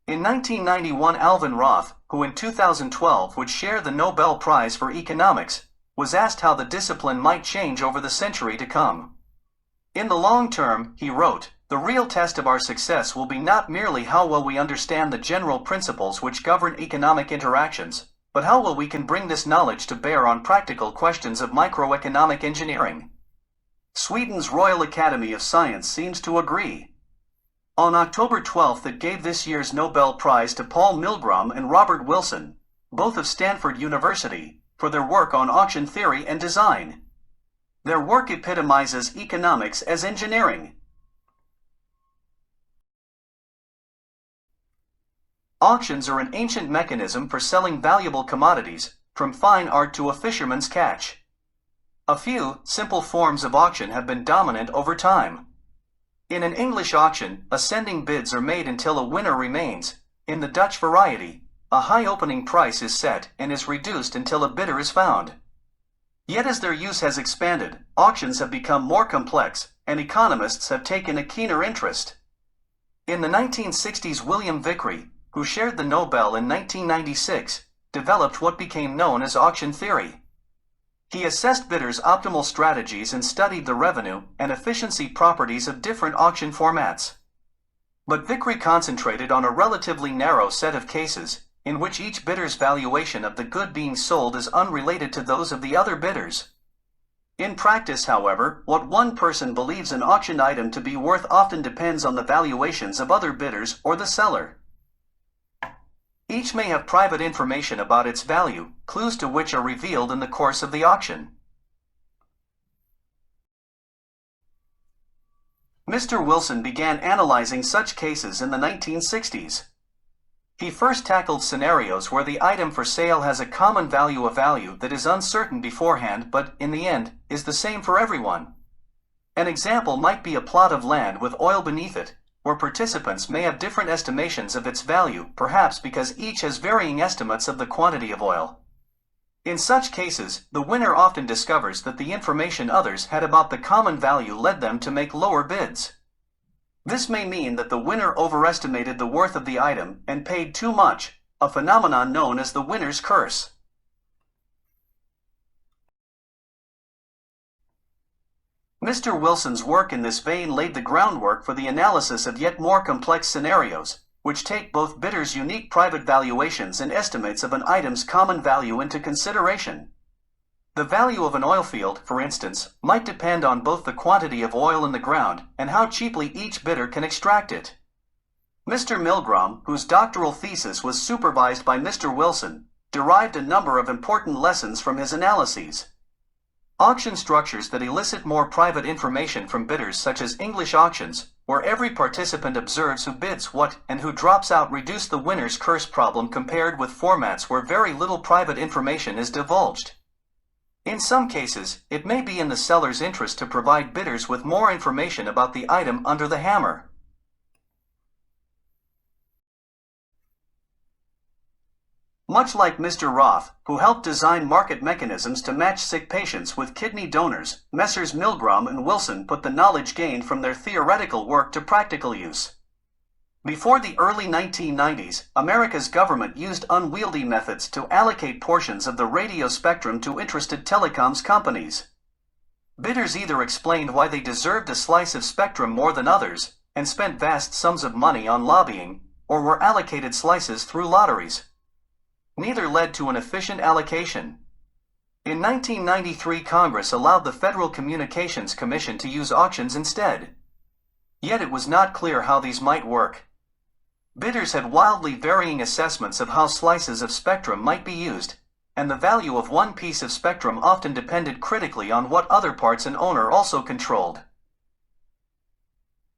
In 1991, Alvin Roth, who in 2012 would share the Nobel Prize for Economics, was asked how the discipline might change over the century to come. In the long term, he wrote, "The real test of our success will be not merely how well we understand the general principles which govern economic interactions, but how well we can bring this knowledge to bear on practical questions of microeconomic engineering." Sweden's Royal Academy of Science seems to agree. On October 12th, it gave this year's Nobel Prize to Paul Milgrom and Robert Wilson, both of Stanford University, for their work on auction theory and design. Their work epitomizes economics as engineering. Auctions are an ancient mechanism for selling valuable commodities, from fine art to a fisherman's catch. A few simple forms of auction have been dominant over time. In an English auction, ascending bids are made until a winner remains. In the Dutch variety, a high opening price is set and is reduced until a bidder is found. Yet as their use has expanded, auctions have become more complex, and economists have taken a keener interest. In the 1960s, William Vickrey, who shared the Nobel in 1996, developed what became known as auction theory. He assessed bidders' optimal strategies and studied the revenue and efficiency properties of different auction formats. But Vickrey concentrated on a relatively narrow set of cases, in which each bidder's valuation of the good being sold is unrelated to those of the other bidders. In practice, however, what one person believes an auction item to be worth often depends on the valuations of other bidders or the seller. Each may have private information about its value, clues to which are revealed in the course of the auction. Mr. Wilson began analyzing such cases in the 1960s. He first tackled scenarios where the item for sale has a common value that is uncertain beforehand but, in the end, is the same for everyone. An example might be a plot of land with oil beneath it, where participants may have different estimations of its value, perhaps because each has varying estimates of the quantity of oil. In such cases, the winner often discovers that the information others had about the common value led them to make lower bids. This may mean that the winner overestimated the worth of the item and paid too much, a phenomenon known as the winner's curse. Mr. Wilson's work in this vein laid the groundwork for the analysis of yet more complex scenarios, which take both bidders' unique private valuations and estimates of an item's common value into consideration. The value of an oil field, for instance, might depend on both the quantity of oil in the ground and how cheaply each bidder can extract it. Mr. Milgrom, whose doctoral thesis was supervised by Mr. Wilson, derived a number of important lessons from his analyses. Auction structures that elicit more private information from bidders, such as English auctions, where every participant observes who bids what and who drops out, reduce the winner's curse problem compared with formats where very little private information is divulged. In some cases, it may be in the seller's interest to provide bidders with more information about the item under the hammer. Much like Mr. Roth, who helped design market mechanisms to match sick patients with kidney donors, Messrs. Milgrom and Wilson put the knowledge gained from their theoretical work to practical use. Before the early 1990s, America's government used unwieldy methods to allocate portions of the radio spectrum to interested telecoms companies. Bidders either explained why they deserved a slice of spectrum more than others, and spent vast sums of money on lobbying, or were allocated slices through lotteries. Neither led to an efficient allocation. In 1993, Congress allowed the Federal Communications Commission to use auctions instead. Yet it was not clear how these might work. Bidders had wildly varying assessments of how slices of spectrum might be used, and the value of one piece of spectrum often depended critically on what other parts an owner also controlled.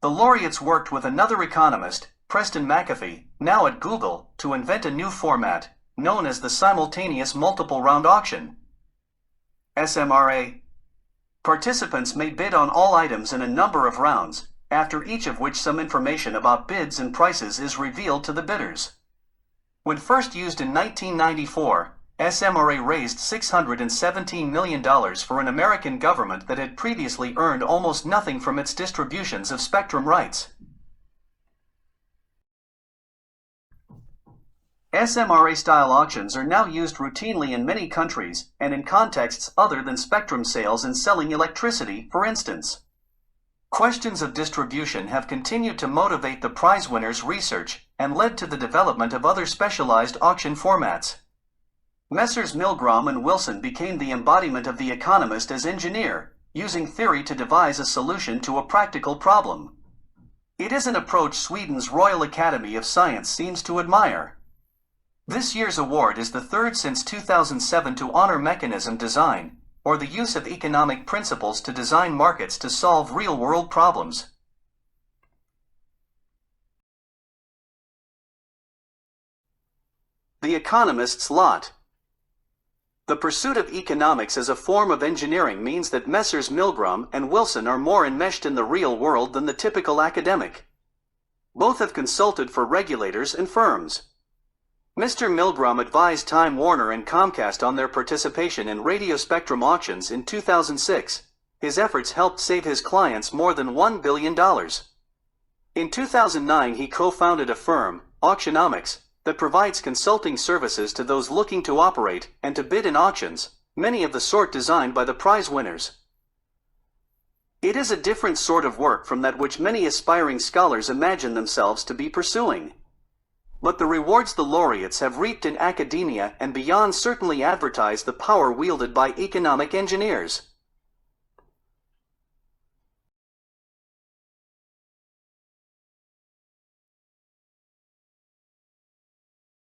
The laureates worked with another economist, Preston McAfee, now at Google, to invent a new format, known as the simultaneous multiple round auction, SMRA. Participants may bid on all items in a number of rounds, after each of which some information about bids and prices is revealed to the bidders. When first used in 1994, SMRA raised $617 million for an American government that had previously earned almost nothing from its distributions of spectrum rights. SMRA-style auctions are now used routinely in many countries and in contexts other than spectrum sales and selling electricity, for instance. Questions of distribution have continued to motivate the prize winners' research and led to the development of other specialized auction formats. Messrs. Milgram and Wilson became the embodiment of the economist as engineer, using theory to devise a solution to a practical problem. It is an approach Sweden's Royal Academy of Science seems to admire. This year's award is the third since 2007 to honor mechanism design, or the use of economic principles to design markets to solve real-world problems. The economist's lot. The pursuit of economics as a form of engineering means that Messrs. Milgram and Wilson are more enmeshed in the real world than the typical academic. Both have consulted for regulators and firms. Mr. Milgram advised Time Warner and Comcast on their participation in radio spectrum auctions in 2006. His efforts helped save his clients more than $1 billion. In 2009 he co-founded a firm, Auctionomics, that provides consulting services to those looking to operate and to bid in auctions, many of the sort designed by the prize winners. It is a different sort of work from that which many aspiring scholars imagine themselves to be pursuing. But the rewards the laureates have reaped in academia and beyond certainly advertise the power wielded by economic engineers.